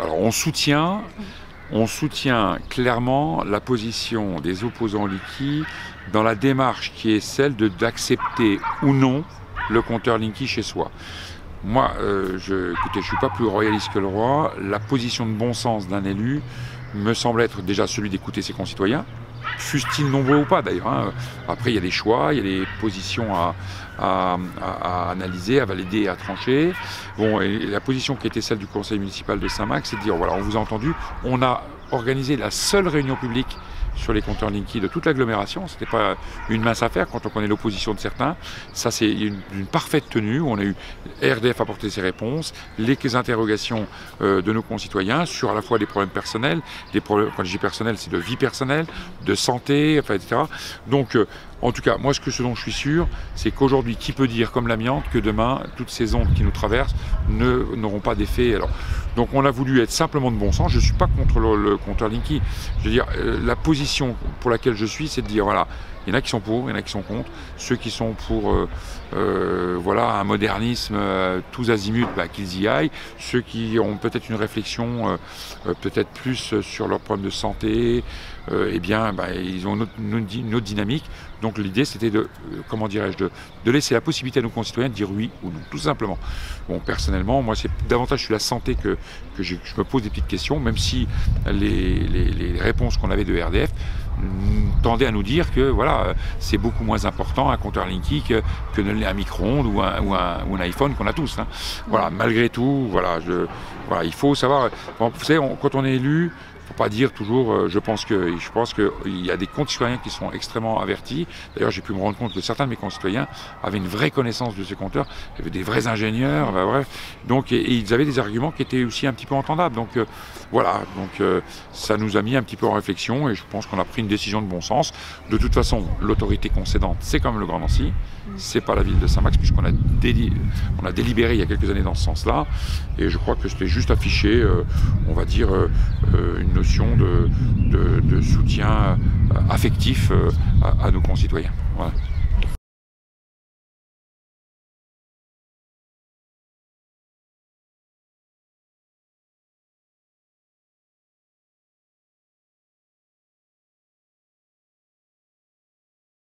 Alors on soutient clairement la position des opposants Linky dans la démarche qui est celle d'accepter ou non le compteur Linky chez soi. Moi, écoutez, je ne suis pas plus royaliste que le roi. La position de bon sens d'un élu me semble être déjà celui d'écouter ses concitoyens, fussent-ils nombreux ou pas d'ailleurs, hein. Après, il y a des choix, il y a des positions à analyser, à valider, à trancher. Bon, et la position qui était celle du conseil municipal de Saint-Max, c'est de dire, voilà, on vous a entendu, on a organisé la seule réunion publique sur les compteurs Linky de toute l'agglomération. Ce n'était pas une mince affaire quand on connaît l'opposition de certains. Ça, c'est une parfaite tenue. On a eu RDF apporter ses réponses, les interrogations de nos concitoyens sur à la fois des problèmes personnels, des problèmes, quand je dis personnels, c'est de vie personnelle, de santé, enfin, etc. Donc, en tout cas, moi, ce dont je suis sûr, c'est qu'aujourd'hui, qui peut dire, comme l'amiante, que demain, toutes ces ondes qui nous traversent n'auront pas d'effet. Donc, on a voulu être simplement de bon sens. Je ne suis pas contre le compteur Linky. Je veux dire, la position pour laquelle je suis, c'est de dire, voilà, il y en a qui sont pour, il y en a qui sont contre. Ceux qui sont pour voilà, un modernisme tous azimuts, qu'ils y aillent. Ceux qui ont peut-être une réflexion peut-être plus sur leurs problèmes de santé, eh bien, ils ont une autre dynamique. Donc l'idée, c'était comment dirais-je, de laisser la possibilité à nos concitoyens de dire oui ou non, tout simplement. Bon, personnellement, moi, c'est davantage sur la santé que je me pose des petites questions, même si les réponses qu'on avait de RDF tendaient à nous dire que voilà, c'est beaucoup moins important un compteur Linky que ne l'est un micro-ondes ou un iPhone qu'on a tous, hein. Voilà, malgré tout, voilà, il faut savoir, vous savez, quand on est élu, il ne faut pas dire toujours, je pense qu'il y a des concitoyens qui sont extrêmement avertis. D'ailleurs, j'ai pu me rendre compte que certains de mes concitoyens avaient une vraie connaissance de ces compteurs, il y avait des vrais ingénieurs, bref. Donc, et ils avaient des arguments qui étaient aussi un petit peu entendables. Donc voilà, ça nous a mis un petit peu en réflexion et je pense qu'on a pris une décision de bon sens. De toute façon, l'autorité concédante, c'est quand même le Grand Nancy, c'est pas la ville de Saint-Max, puisqu'on a délibéré il y a quelques années dans ce sens-là. Et je crois que c'était juste affiché, on va dire, une notion de soutien affectif à nos concitoyens. Voilà.